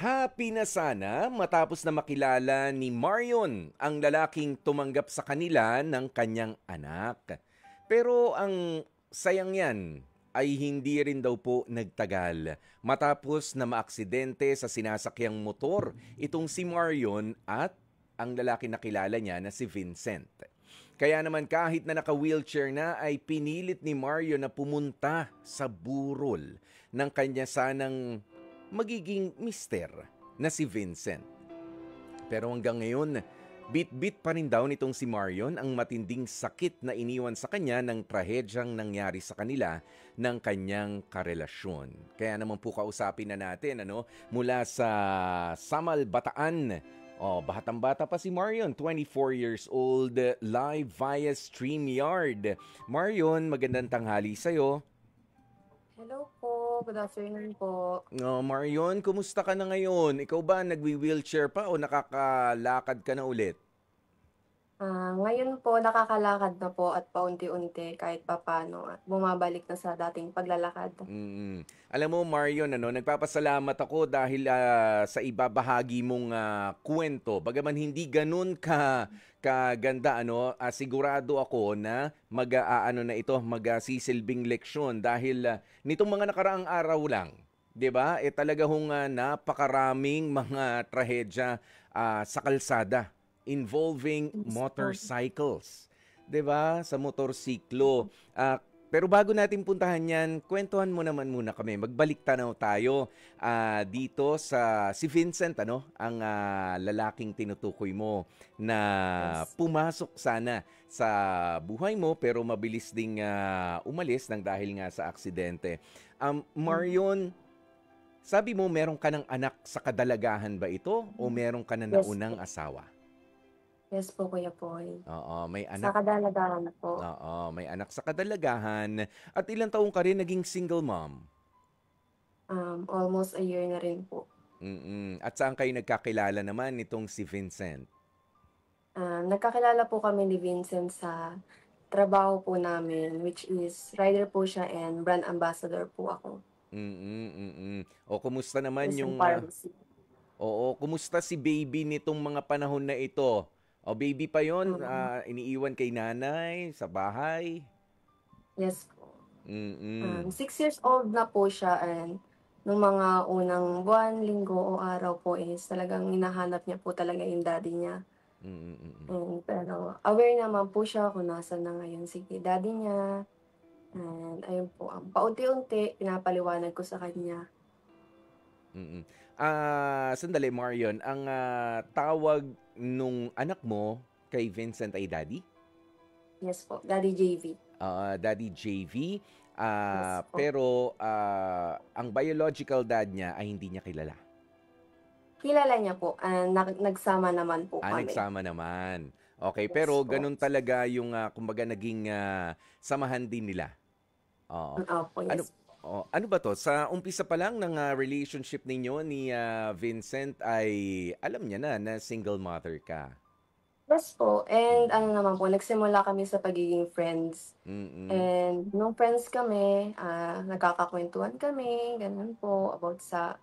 Happy na sana matapos na makilala ni Marion ang lalaking tumanggap sa kanila ng kanyang anak. Pero ang sayang yan ay hindi rin daw po nagtagal matapos na maaksidente sa sinasakyang motor itong si Marion at ang lalaki na kilala niya na si Vincent. Kaya naman kahit na naka-wheelchair na ay pinilit ni Marion na pumunta sa burol ng kanya sanang magiging mister na si Vincent. Pero hanggang ngayon, bit-bit pa rin daw nitong si Marion ang matinding sakit na iniwan sa kanya ng trahedyang nangyari sa kanila ng kanyang karelasyon. Kaya naman po kausapin na natin mula sa Samal, Bataan. Batang-bata pa si Marion, 24 years old, live via StreamYard. Marion, magandang tanghali sa'yo. Hello po, good afternoon po. Marion, kumusta ka na ngayon? Ikaw ba nagwi-wheelchair pa o nakakalakad ka na ulit? Ngayon po nakakalakad na po at paunti-unti kahit papaano at bumabalik na sa dating paglalakad. Alam mo, Marion, nagpapasalamat ako dahil sa ibabahagi mong kwento. Bagaman hindi ganun kaganda, sigurado ako na magsisilbing leksyon dahil nitong mga nakaraang araw lang. 'Di ba? Talaga hong napakaraming mga trahedya sa kalsada involving Yes po. motorcycles. 'Di ba? Sa motorsiklo. Pero bago natin puntahan 'yan, kwentuhan mo naman muna kami. Magbalik tanaw tayo dito sa si Vincent, ang lalaking tinutukoy mo na Yes. pumasok sana sa buhay mo pero mabilis ding umalis nang dahil nga sa aksidente. Mm. Marion, sabi mo meron ka ng anak sa kadalagahan ba ito o meron ka na Yes naunang po. asawa? Yes po, Kuya Poy. Oo, may Sa anak. kadalagahan po, Oo, may anak sa kadalagahan. At ilang taong ka rin naging single mom? almost a year na rin po. At saan kayo nagkakilala naman nitong si Vincent? Nagkakilala po kami ni Vincent sa trabaho po namin, which is rider po siya and brand ambassador po ako. O kumusta naman Christian yung Pharmacy. kumusta si baby nitong mga panahon na ito? O baby pa 'yon, Um, iniiwan kay nanay sa bahay? yes po. Mm. 6 years old na po siya and nung mga unang buwan, linggo o araw po is talagang hinahanap niya po talaga yung daddy niya. Pero aware naman po siya kung nasaan na ngayon si daddy niya. And ayun po, paunti-unti pinapaliwanag ko sa kanya. Mm. Sandali Marion, ang tawag nung anak mo kay Vincent ay Daddy? Yes po, Daddy JV. Daddy JV. Yes po. Pero ang biological dad niya ay hindi niya kilala. Kilala niya po, nagsama naman po kami. Nagsama naman. Okay, Yes pero po. ganun talaga yung kumbaga naging samahan din nila. Oo. Opo, Ano yes. ano ba 'to? Sa umpisa pa lang ng relationship ninyo ni Vincent ay alam niya na single mother ka? Yes po, and ano Mm. naman po, nagsimula kami sa pagiging friends. Mm. And nung friends kami, nagkakakuwentuhan kami, gano'n po, about sa,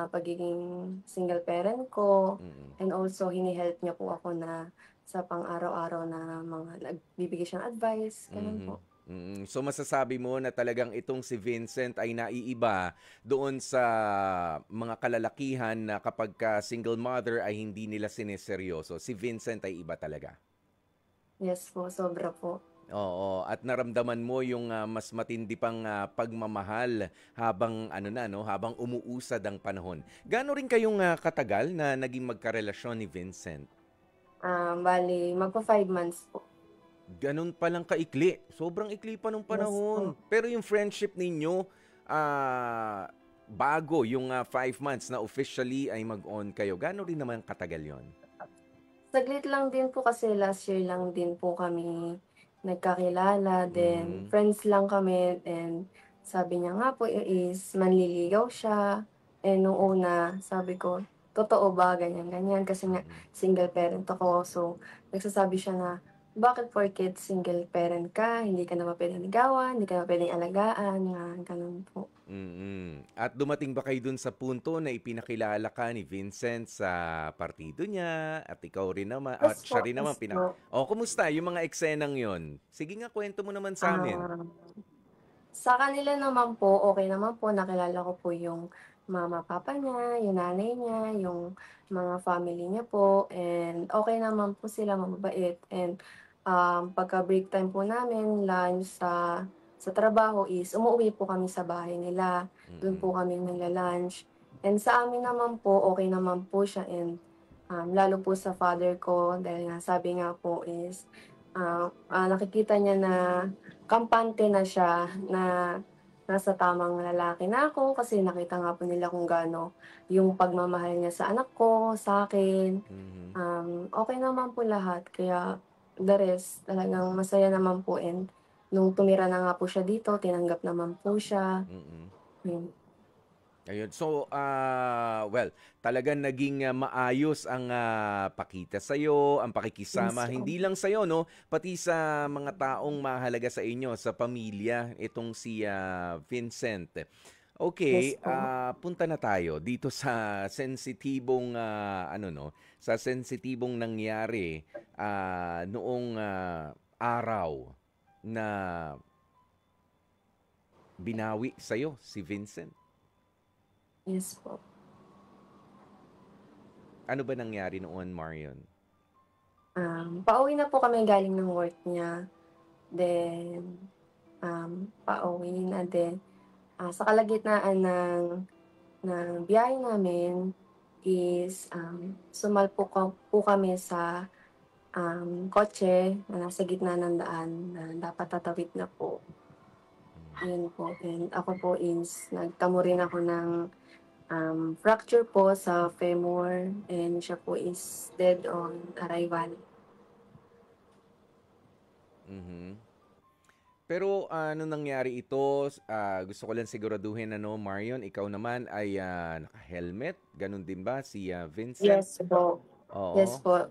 pagiging single parent ko Mm. and also hini-help niya po ako na sa pang-araw-araw na mga nagbibigay siyang advice, gano'n Mhm. po. So masasabi mo na talagang itong si Vincent ay naiiba doon sa mga kalalakihan na kapagka single mother ay hindi nila sineseryoso. Si Vincent ay iba talaga. Yes po, sobra po. Oo, at naramdaman mo yung mas matindi pang pagmamahal habang habang umuusad ang panahon. Gaano rin kayong katagal na naging magkarelasyon ni Vincent? Bale magfa-5 months po. Ganun palang kaikli. Sobrang ikli pa nung Yes panahon. po. Pero yung friendship ninyo, bago yung 5 months na officially ay mag-on kayo, gaano rin naman katagal yon? Saglit lang din po kasi last year lang din po kami nagkakilala, then Mm, friends lang kami and sabi niya nga po is manliligaw siya. Eh, nung una sabi ko, "Totoo ba?" Ganyan, ganyan. Kasi nga mm, single parent ako. So, nagsasabi siya na bakit porket single parent ka, hindi ka naman puwedeng ligawan, hindi ka naman puwedeng alagaan, mga gano'n po. At dumating ba kayo dun sa punto na ipinakilala ka ni Vincent sa partido niya at ikaw rin naman Yes at po, siya rin naman yes po. kumusta yung mga eksenang yon? Sige nga, kwento mo naman sa amin. Ah, sa kanila naman po, okey naman po, nakilala ko po yung mama, papa niya, yung nanay niya, yung mga family niya po, and okey naman po sila, mababait, and, pagka break time po namin, lunch sa trabaho is umuuwi po kami sa bahay nila, dun po Mm. kami nagla-lunch. And sa amin naman po, okey naman po siya, and, lalo po sa father ko dahil nga sabi nga po is, nakikita niya na kampante na siya na nasa tamang lalaki na ako kasi nakita nga po nila kung gaano yung pagmamahal niya sa anak ko, sa'kin. Mhm. Okey naman po lahat kaya the rest talagang masaya naman po, and nung tumira na nga po siya dito tinanggap naman po siya, Mm. yun. Ayun. So, well, talagang naging, maayos ang, pakita sa'yo, ang pakikisama, Yes po. hindi lang sa'yo 'no, pati sa mga taong mahalaga sa inyo, sa pamilya, itong si, Vincent. Yes Okay, po. punta na tayo dito sa sensitibong, ano 'no, sa sensitibong nangyari, noong, araw na binawi sa'yo si Vincent. Yes po. Ano ba nangyari noon, Marion? Pauwi na po kami galing ng work niya, then, pauwi na din. Sa kalagitnaan ng biyahe namin is, sumalpok po kami sa, kotse na nasa gitna ng daan na dapat tatawid na po, Hmm. yun po. And ako po is nagtamo rin ako ng, fracture po sa femur, and siya po is dead on arrival. Mhm. Pero ano nangyari ito, gusto ko lang siguraduhin ano, Marion, ikaw naman ay, naka-helmet, gano'n din ba si, Vincent? Yes po. Yes Oo, po,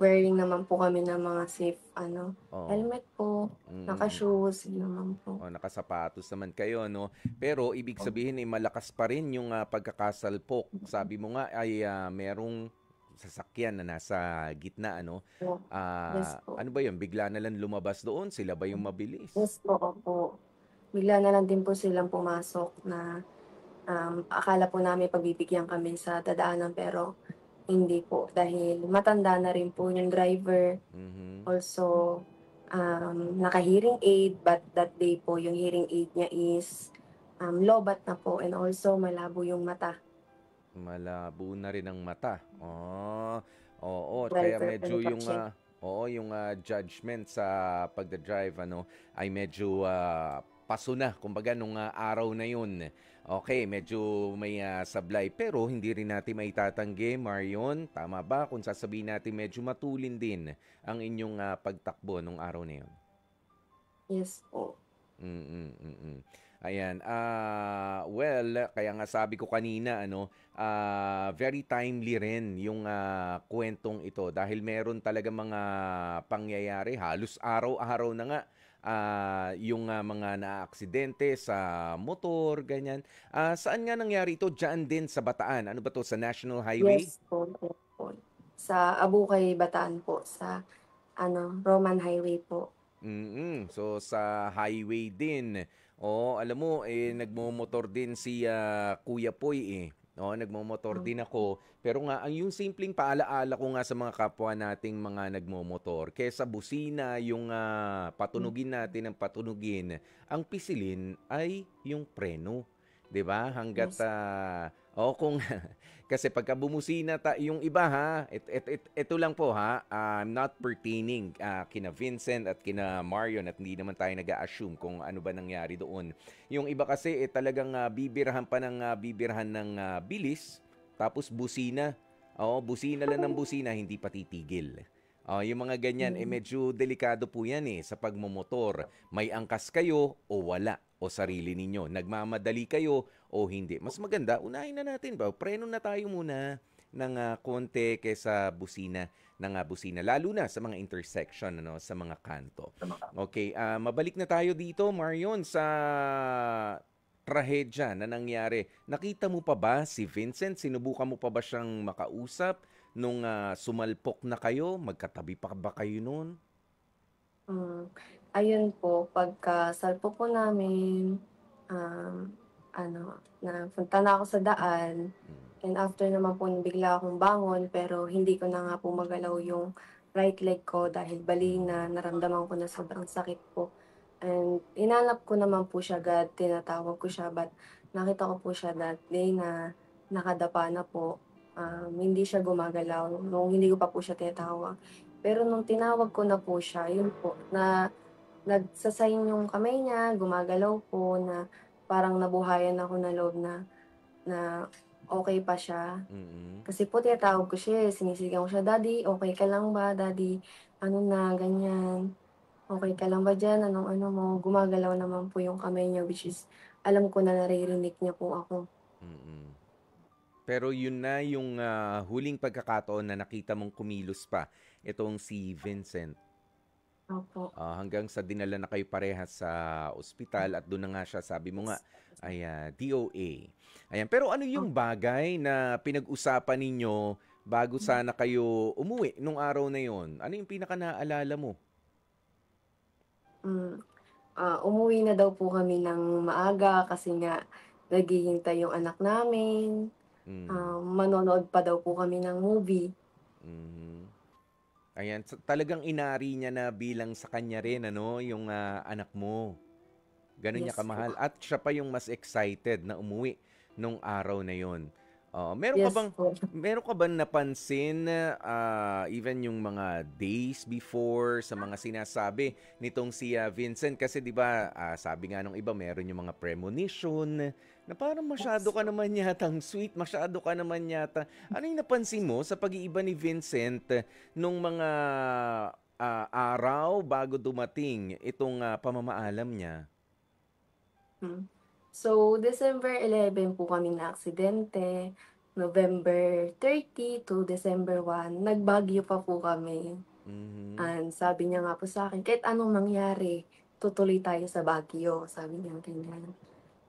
wearing naman po kami ng mga safe oo. helmet po, Mm. naka-shoes, yun naman po. O nakasapatos naman kayo 'no. Pero ibig sabihin, eh, malakas pa rin yung, pagkakasalpok. Sabi mo nga ay, merong sasakyan na nasa gitna ano. Po. Yes po. Ano ba yun, bigla na lang lumabas doon, sila ba yung mabilis? Yes po, opo. Bigla na lang din po silang pumasok na, akala po namin pagbibigyan kami sa dadaanan pero hindi po dahil matanda na rin po yung driver. Mhm. Also, naka-hearing aid, but that day po yung hearing aid niya is, lobat na po, and also malabo yung mata, Malabo na rin ang mata. Oh, oo, kaya driver po medyo ng yung, kotse. judgment sa pagda-drive ano, ay medyo, paso na kumbaga nung, araw na yun. Okay, medyo may, sablay pero hindi rin natin maitatanggi, Marion, tama ba kung sasabihin natin medyo matulin din ang inyong, pagtakbo nung araw na yun? Yes po. Mm. Ayan, well, kaya nga sabi ko kanina ano, very timely rin yung, kuwentong ito dahil meron talaga mga pangyayari halos araw-araw na nga, yung, mga naaaksidente sa motor, ganyan. Saan nga nangyari ito? Diyaan din sa Bataan. Ano ba 'to, sa National Highway? Yes po, yes po. Sa Abukay, Bataan po, sa Roman Highway po. So sa highway din. Oo, alam mo nagmomotor din si Kuya Poy eh. Oo, nagmomotor Hmm, din ako. Pero nga ang yung simpleng paalaala ko nga sa mga kapwa nating mga nagmomotor, kesa busina yung hmm. patunugin natin ng patunugin, ang pisilin ay yung preno. 'Di ba? Hangga't Yes. kung kasi pagka bumusina yung iba ha, ito lang po ha, not pertaining kina Vincent at kina Marion at hindi naman tayo nag-a-assume kung ano ba nangyari doon. Yung iba kasi talagang bibirahan pa ng bibirahan ng bilis tapos busina. Oo, busina lang ng busina, hindi pa titigil. Yung mga ganyan, Hmm, medyo delikado po yan sa pagmumotor. May angkas kayo o wala o sarili ninyo. Nagmamadali kayo o hindi. Mas maganda, unahin na natin ba? Preno na tayo muna. ng konti kaysa busina ng busina, lalo na sa mga intersection, ano, sa mga kanto. Okay, mabalik na tayo dito, Marion, sa trahedya na nangyari. Nakita mo pa ba si Vincent? Sinubukan mo pa ba siyang makausap nung sumalpok na kayo? Magkatabi pa ba kayo noon? Hmm, ayun po pagkasalpok po namin, um, ano, napunta na ako sa daan Mm. and after naman po bigla akong bangon pero hindi ko na nga po magalaw yung right leg ko dahil bali na naramdaman ko na sobrang sakit po. And hinanap ko naman po siya agad, tinatawag ko siya but nakita ko po siya that day na nakadapa na po, hindi siya gumagalaw nung hindi ko pa po siya tinatawag. Pero nung tinawag ko na po siya, yun po na nagsa-sign yung kamay niya, gumagalaw po na parang nabuhayan ako ng loob na na okey pa siya. Mm. Kasi po tinatawag ko siya, sinisigaw ko siya, "Daddy, okey ka lang ba? Daddy, ano na, ganyan. Okey ka lang ba diyan? Anong ano mo?" Gumagalaw naman po yung kamay niya which is alam ko na naririnig niya po ako. Mm. Pero yun na yung huling pagkakataon na nakita mong kumilos pa itong si Vincent. Opo. Hanggang sa dinala na kayo parehas sa ospital at doon na nga siya, sabi mo nga, ay DOA. Ayan. Pero ano yung Opo. bagay na pinag-usapan ninyo bago sana kayo umuwi nung araw na yon? Ano yung pinaka naaalala mo? Hmm. Umuwi na daw po kami ng maaga kasi nga naghihintay yung anak namin, Mm. manonood pa daw po kami ng movie. Mhm. Ayan, talagang inari niya na bilang sa kanya rin, ano, yung anak mo. Gano'n niya Yes po. kamahal at siya pa yung mas excited na umuwi nung araw na yon. Meron ka Yes bang po. napansin, even yung mga days before sa mga sinasabi nitong si Vincent kasi 'di ba, sabi nga nung iba meron yung mga premonition na parang masyado Yes ka po. naman yatang sweet, masyado ka naman yata. Ano yung napansin mo sa pag-iiba ni Vincent nung mga araw bago dumating itong pamamaalam niya? Hmm. So, December 11 po kami naaksidente, November 30 to December 1 nag-Baguio pa po kami. Mhm. And sabi niya nga po sa'kin, "Kahit anong mangyari, tutuloy tayo sa Baguio," sabi niya ganyan.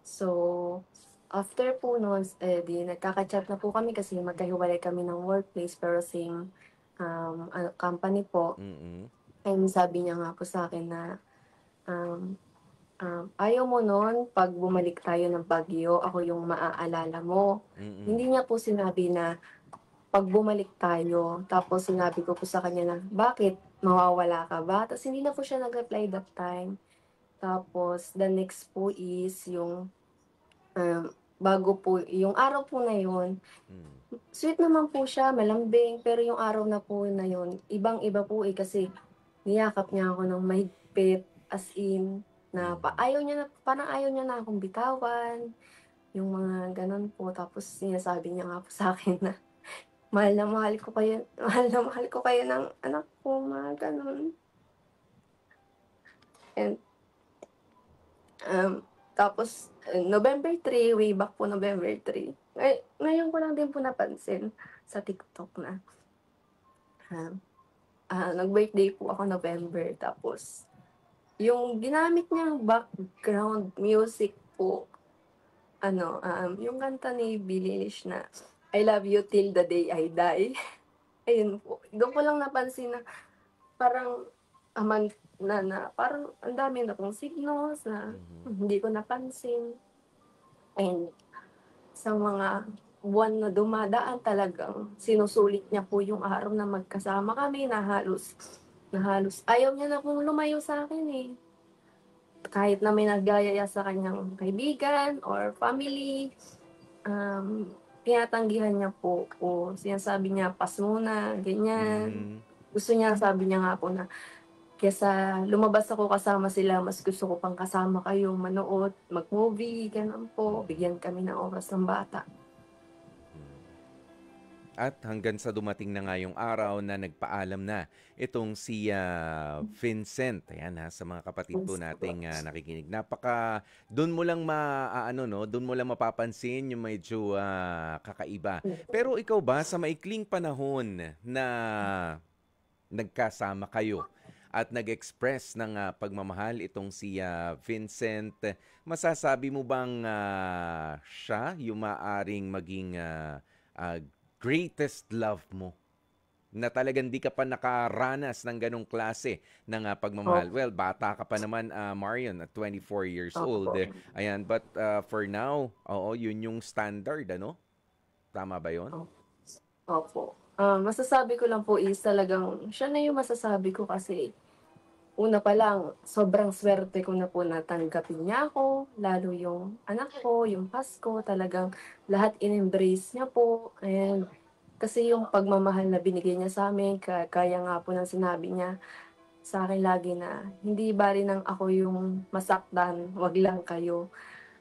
So, after po nun, eh, 'di nagkaka-chat na po kami kasi magkahiwalay kami ng workplace pero same, company po. Mm. And sabi niya nga po sa'kin na, um, "Ayaw mo nun 'pag bumalik tayo ng Baguio, ako yung maaalala mo." Mm. Hindi niya po sinabi na 'pag bumalik tayo, tapos sinabi ko po sa kanya na, "Bakit, mawawala ka ba?" Ta's hindi na po siya nag-reply that time. Tapos the next po is yung, bago po yung araw po na yun, Mm. sweet naman po siya, malambing, pero yung araw na po na yun, ibang-iba po, eh, kasi niyakap niya ako ng mahigpit, as in na Mhm. ayaw niya na parang ayaw niya na akong bitawan, yung mga gano'n po. Tapos sinasabi niya nga po sa'kin na, "Mahal na mahal ko kayo mahal na mahal ko kayo ng anak ko," mga gano'n. And, tapos, November 3, way back po November 3, ngayon ko lang din po napansin sa TikTok na, um, nag-birthday po ako November tapos yung ginamit niyang background music po ano, yung kanta ni Billie Eilish na I Love You Till the Day I Die. Ayun po, dun ko lang napansin na parang, na parang ang dami na pong signals na Mhm. hindi ko napansin and sa mga buwan na dumadaan talagang sinusulit niya po yung araw na magkasama kami na halos ayaw niya na pong lumayo sa'kin, eh. Kahit na may nagyayaya sa kanyang kaibigan or family, tinatanggihan niya po o sinasabi niya, "Pass muna," ganyan. Mhm. Gusto niya sabi niya nga po na, "Kaysa lumabas ako kasama sila, mas gusto ko pang kasama kayo manood, mag-movie," gano'n po. Mhm. Bigyan kami ng oras ng bata. Hmm. At hanggang sa dumating na nga yung araw na nagpaalam na itong si Vincent. Ayan ha, sa mga kapatid po Yes po. nating nakikinig. Doon mo lang ano no, doon mo lang mapapansin yung medyo kakaiba. Pero ikaw ba sa maikling panahon na nagkasama kayo at nag-express ng pagmamahal itong si Vincent, masasabi mo bang siya yung maaring maging ah, greatest love mo? Na talagang di ka pa nakaranas ng ganong klase ng pagmamahal. Opo, Well, bata ka pa naman, Marion, at 24 years old. opo. Ayan, but for now, oo, yun yung standard, ano? Tama ba yun? Opo. Masasabi ko lang po is talagang siya na yung masasabi ko kasi una pa lang sobrang swerte ko na po na tanggapin niya ako, lalo yung anak ko, yung Pasko, talagang lahat in-embrace niya po and kasi yung pagmamahal na binigay niya sa'min kagaya nga po ng sinabi niya sa'kin lagi na, "Hindi bale ng ako yung masaktan, 'wag lang kayo."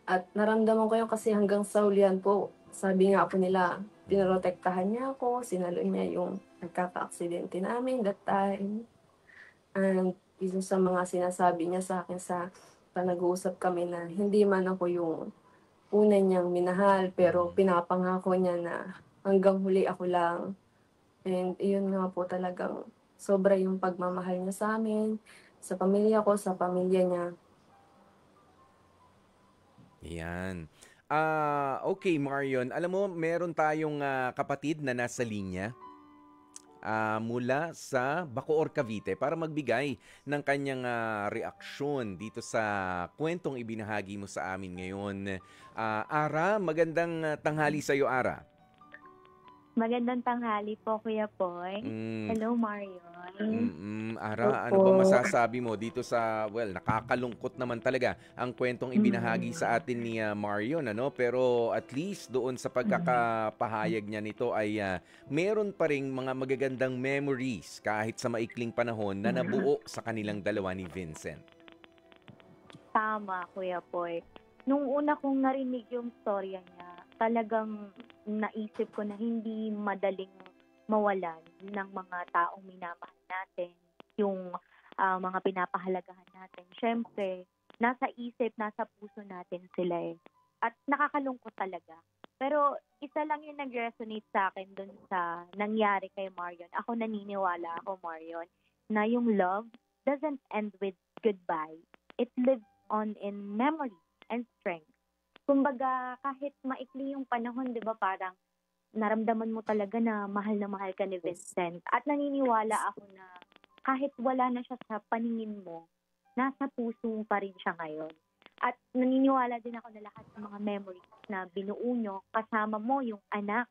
At naramdaman ko yun kasi hanggang sa hulihan po, sabi nga po nila, pinoprotektahan niya ako, sinalo niya yung nagkakaaksidente namin that time. And isa sa mga sinasabi niya sa'kin sa nag-uusap kami na hindi man ako yung una niyang minahal, pero Mhm. pinapangako niya na hanggang huli ako lang. And iyon nga po talagang sobra yung pagmamahal niya sa'min, sa pamilya ko, sa pamilya niya. Yan. Okay, Marion. Alam mo, meron tayong kapatid na nasa linya mula sa Bacoor, Cavite para magbigay ng kanyang reaksyon dito sa kwentong ibinahagi mo sa amin ngayon. Ara, magandang tanghali sa iyo, Ara. Magandang tanghali po, Kuya Poy. Mm, Hello, Marion. Ara, ano ba Opo. masasabi mo dito sa, well, nakakalungkot naman talaga ang kwentong ibinahagi sa Mm. atin ni Marion, ano? Pero at least doon sa pagkakapahayag niya nito ay meron pa ring mga magagandang memories kahit sa maikling panahon na nabuo sa kanilang dalawa ni Vincent. Tama, Kuya Poy. Nung una kong narinig yung storya niya, talagang naisip ko na hindi madaling mawalan ng mga taong minamahal natin, yung mga pinapahalagahan natin. Siyempre, nasa isip, nasa puso natin sila eh. At nakakalungkot talaga. Pero isa lang yung nag-resonate sa akin dun sa nangyari kay Marion. Ako naniniwala ako, Marion, na yung love doesn't end with goodbye. It lives on in memory and strength. Kumbaga, kahit maikli yung panahon, di ba, parang naramdaman mo talaga na mahal ka ni Vincent. At naniniwala ako na kahit wala na siya sa paningin mo, nasa puso mo pa rin siya ngayon. At naniniwala din ako na lahat ng mga memories na binuo nyo, kasama mo yung anak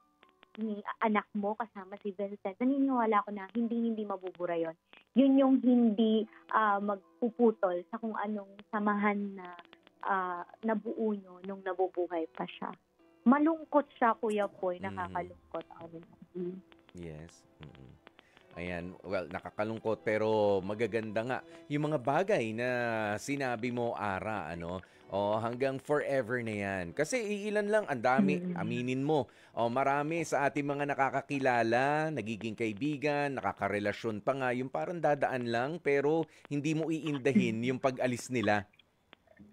mo, kasama si Vincent, naniniwala ako na hindi mabubura yon. Yun yung hindi magpuputol sa kung anong samahan na nabuo nyo nung nabubuhay pa siya. Malungkot siya, Kuya Poy, nakakalungkot. Yes. Ayan, well, nakakalungkot pero magaganda nga yung mga bagay na sinabi mo, Ara, ano? O hanggang forever na yan. Kasi iilan lang, ang dami, aminin mo. O marami sa ating mga nakakakilala, nagiging kaibigan, nakakarelasyon pa nga, yung parang dadaan lang pero hindi mo iindahin yung pag-alis nila.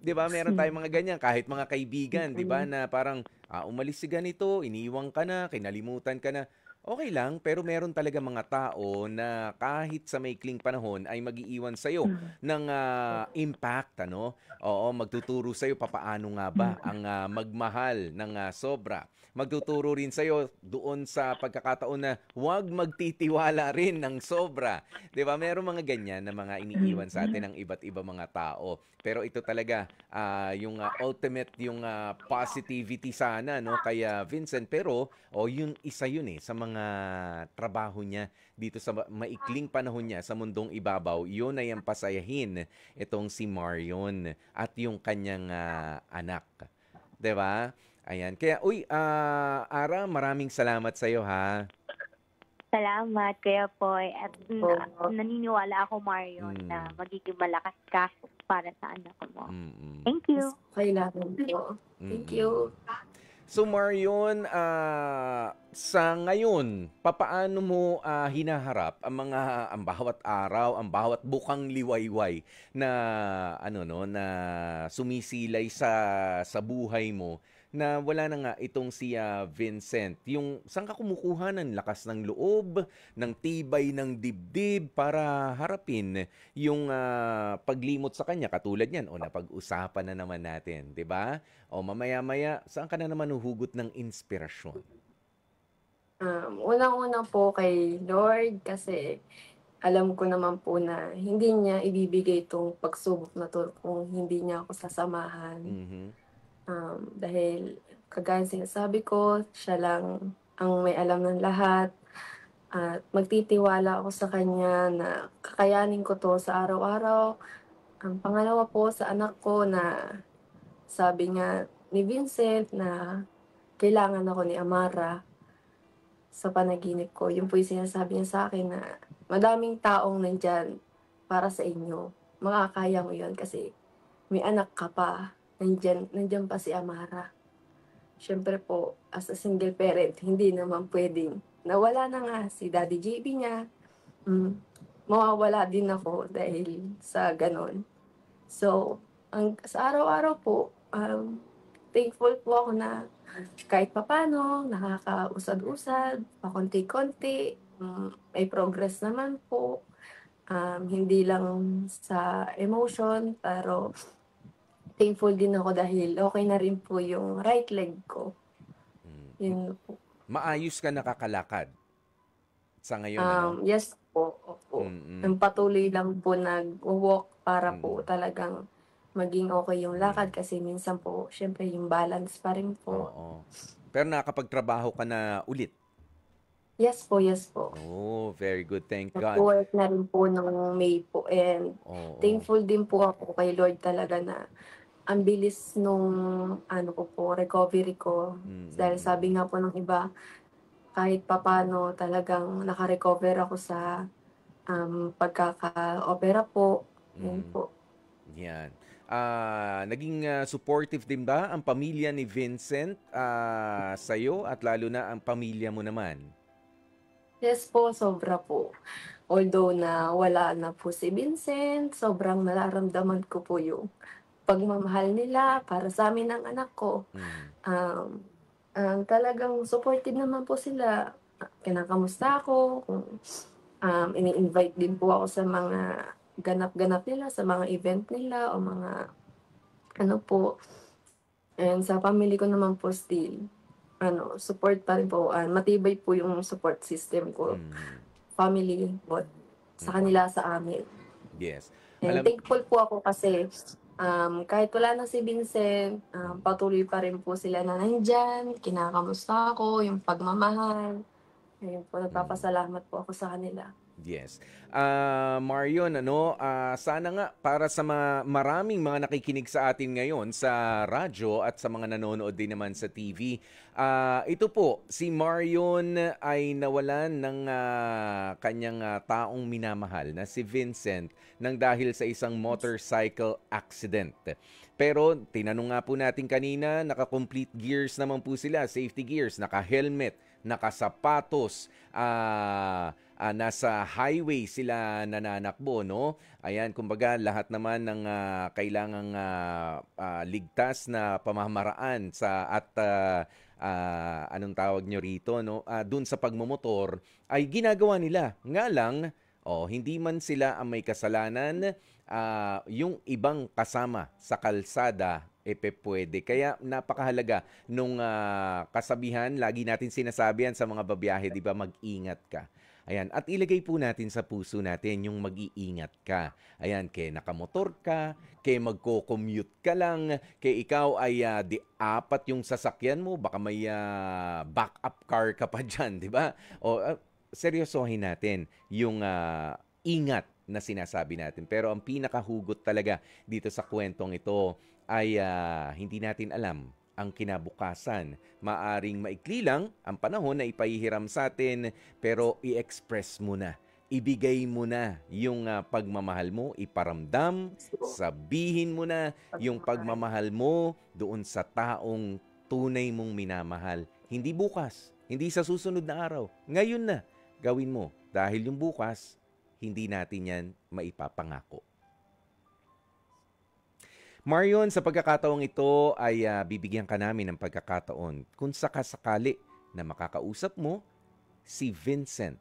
'Di ba? Meron tayong mga ganyan kahit mga kaibigan, 'di ba, na parang umalis si ganito, iniwan ka na, kinalimutan ka na. Okay lang, pero meron talaga mga tao na kahit sa maikling panahon ay mag-iiwan sa'yo ng impact, ano? Oo, magtuturo sa'yo papaano nga ba ang magmahal ng sobra. Magtuturo rin sa'yo doon sa pagkakataon na huwag magtitiwala rin ng sobra. 'Di ba? Meron mga ganyan na mga iniiwan sa atin ng iba't iba mga tao. Pero ito talaga yung ultimate yung positivity sana no kaya Vincent, pero yun isa yun sa mga trabaho niya dito sa maikling panahon niya sa mundong ibabaw, yun ay ang pasayahin itong si Marion at yung kanyang anak. 'Di ba? Ayan. Kaya Ara, maraming salamat sa iyo ha. Salamat, Kuya Poy. At Opo. naniniwala ako, Marion, na magiging malakas ka para sa anak mo. Mm-mm. Thank you. Kailangan po. Thank Mm-mm. you. So Marion, sa ngayon, papaano mo hinaharap ang bawat araw, ang bawat bukang liwayway na na sumisilay sa buhay mo na wala na nga itong si Vincent. Yung saan ka kumukuha ng lakas ng loob, ng tibay ng dibdib para harapin yung paglimot sa kanya katulad niyan o napag-usapan na naman natin, 'di ba? O mamaya-maya, saan ka na naman huhugot ng inspirasyon? Unang-una po kay Lord kasi alam ko naman po na hindi niya ibibigay 'tong pagsubok na 'to kung hindi niya ako sasamahan. Mhm. Dahil kagaya ng sinasabi ko, siya lang ang may alam ng lahat at magtitiwala ako sa kanya na kakayanin ko 'to sa araw-araw. Ang pangalawa po sa anak ko na sabi nga ni Vincent na kailangan ako ni Amara sa panaginip ko. Yun po yung sinasabi niya sa akin na madaming taong nandiyan para sa inyo. Makakaya mo yun kasi may anak ka pa. Nandiyan pa si Amara. Siyempre po, as a single parent, hindi naman pwedeng nawala na nga si Daddy JB niya. Mm, mawawala din ako dahil sa ganon. So, sa araw-araw po, thankful po ako na kahit papano, nakakausad-usad, pakonti-konti, may progress naman po. Hindi lang sa emotion, pero thankful din ako dahil okay na rin po yung right leg ko. Mm. Yun po. Maayos ka nakakalakad sa ngayon, ano? Yes po, opo. Mm-mm. Patuloy lang po nag-walk para po Mm. talagang maging okay yung lakad kasi minsan po siyempre yung balance pa rin po. Oo. Pero nakakapagtrabaho ka na ulit? Yes po, yes po. Oh, very good. Thank God. Nag-work na rin po nung May po and Oo. thankful din po ako kay Lord talaga na ang bilis nung recovery ko. Dahil Mm-mm. sabi nga po ng iba, kahit papaano talagang naka-recover ako sa pagkaka-opera po. Yun Mm. po. Yan. Naging supportive din ba ang pamilya ni Vincent sa'yo at lalo na ang pamilya mo naman? Yes po, sobra po. Although na wala na po si Vincent, sobrang nararamdaman ko po yung pagmamahal nila para sa amin ng anak ko. Mm. Talagang supportive naman po sila. Kinakamusta ako, kung ini-invite din po ako sa mga ganap-ganap nila, sa mga event nila o mga ano po. And sa family ko naman po still, support pa rin po, matibay po yung support system ko. Mm. Family, both sa kanila, sa amin. Yes. And thankful po ako kasi kahit wala na si Vincent, patuloy pa rin po sila na nandyan, kinakamusta ako, yung pagmamahal. Ayun po, nagpapasalamat po ako sa kanila. Yes. Marion, sana nga para sa maraming mga nakikinig sa atin ngayon sa radyo at sa mga nanonood din naman sa TV, ito po, si Marion ay nawalan ng kanyang taong minamahal na si Vincent nang dahil sa isang motorcycle accident. Pero tinanong nga po natin kanina, naka-complete gears naman po sila, safety gears, naka-helmet, nakasapatos, nasa highway sila nananakbo, no? Ayan, kumbaga lahat naman ng kailangang ligtas na pamamaraan anong tawag nyo rito, no? Dun sa pagmumotor ay ginagawa nila. Nga lang, hindi man sila ang may kasalanan, yung ibang kasama sa kalsada pwede. Kaya napakahalaga nung kasabihan, lagi natin sinasabihan sa mga babiyahe, di ba, mag-ingat ka. Ayan, at ilagay po natin sa puso natin yung mag-iingat ka. Ayan, kaya nakamotor ka, kaya magko-commute ka lang, kaya ikaw ay apat yung sasakyan mo, baka may backup car ka pa dyan, di ba? O seryosohin natin yung ingat na sinasabi natin. Pero ang pinakahugot talaga dito sa kwentong ito ay hindi natin alam ang kinabukasan. Maaring maikli lang ang panahon na ipahihiram sa atin, pero i-express mo na. Ibigay mo na yung pagmamahal mo, iparamdam, sabihin mo na yung pagmamahal mo doon sa taong tunay mong minamahal. Hindi bukas, hindi sa susunod na araw. Ngayon na, gawin mo. Dahil yung bukas, hindi natin yan maipapangako. Marion, sa pagkakataong ito ay bibigyan ka namin ng pagkakataon kung sakasakali na makakausap mo si Vincent.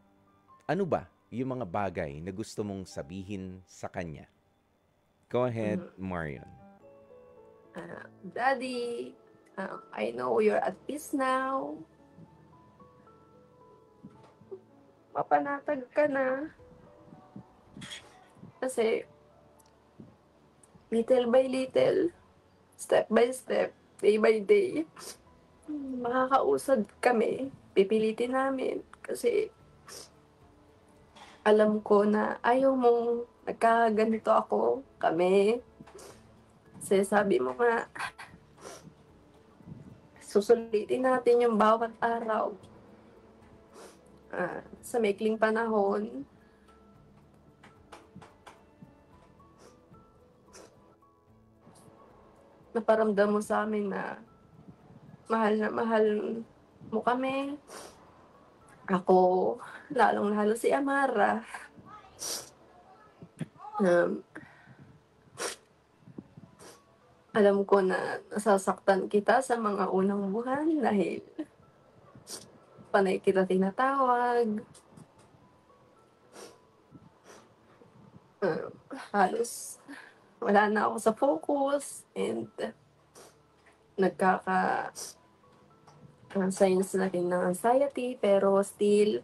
Ano ba yung mga bagay na gusto mong sabihin sa kanya? Go ahead, Marion. Daddy, I know you're at peace now. Mapanatag ka na. Kasi, little by little, step by step, day by day, makakausad kami. Pipilitin namin. Kasi, alam ko na ayaw mong nagkaganito ako, kami. Kasi sabi mo nga, susulitin natin yung bawat araw. Sa maikling panahon, naparamdam mo sa amin na mahal mo kami. Ako, lalong-lalo si Amara. Alam ko na nasasaktan kita sa mga unang buwan dahil panay kita tinatawag. Halos wala na ako sa focus and nagkaka-signs na rin ng anxiety, pero still,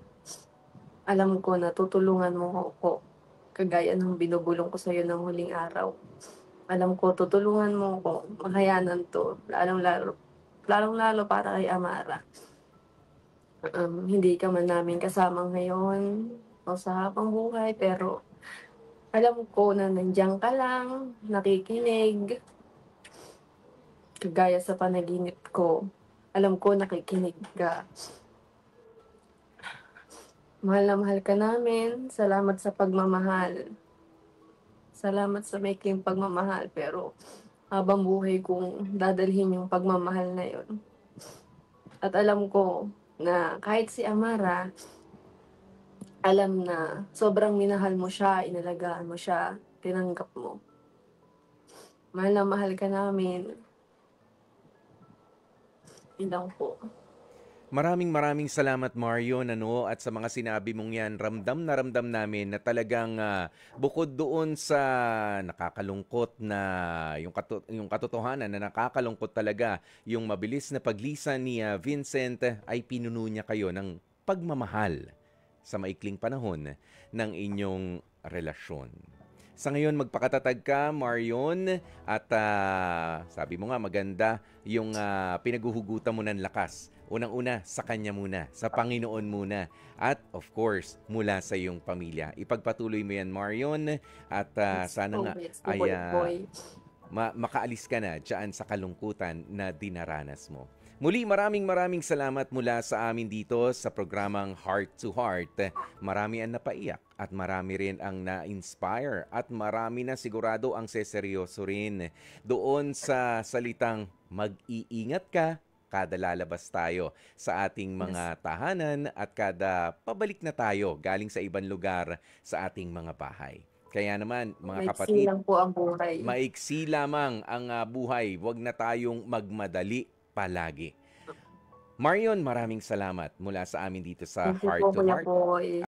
alam ko na tutulungan mo ako kagaya ng binubulong ko sa'yo ng huling araw. Alam ko, tutulungan mo ko makayanan to, lalong-lalo para kay Amara. Hindi ka man namin kasama ngayon o sa habang buhay, pero alam ko na nandiyan ka lang, nakikinig. Kagaya sa panaginip ko, alam ko nakikinig ka. Mahal na mahal ka namin. Salamat sa pagmamahal. Salamat sa maikling pagmamahal, pero habang buhay kong dadalhin yung pagmamahal na yon. At alam ko na kahit si Amara, alam na sobrang minahal mo siya, inalagaan mo siya, tinanggap mo. Mahal na mahal ka namin. Yun lang po. Maraming salamat, Marion, at sa mga sinabi mong yan, ramdam namin na talagang bukod doon sa nakakalungkot na yung katotohanan na nakakalungkot talaga, yung mabilis na paglisan ni Vincent ay pinuno niya kayo ng pagmamahal sa maikling panahon ng inyong relasyon. Sa ngayon, magpakatatag ka, Marion, at sabi mo nga maganda yung pinaguhugutan mo ng lakas. Unang-una, sa Kanya muna, sa Panginoon muna, at of course, mula sa iyong pamilya. Ipagpatuloy mo yan, Marion, at sana nga ay makaalis ka na dyan sa kalungkutan na dinaranas mo. Muli, maraming salamat mula sa amin dito sa programang Heart to Heart. Marami ang napaiyak at marami rin ang na-inspire at marami na sigurado ang seseryoso rin doon sa salitang mag-iingat ka kada lalabas tayo sa ating mga tahanan at kada pabalik na tayo galing sa ibang lugar sa ating mga bahay. Kaya naman, mga kapatid, maiksi lang po ang buhay. Maiksi lamang ang buhay. Huwag na tayong magmadali palagi. Marion, maraming salamat mula sa amin dito sa Heart to Heart.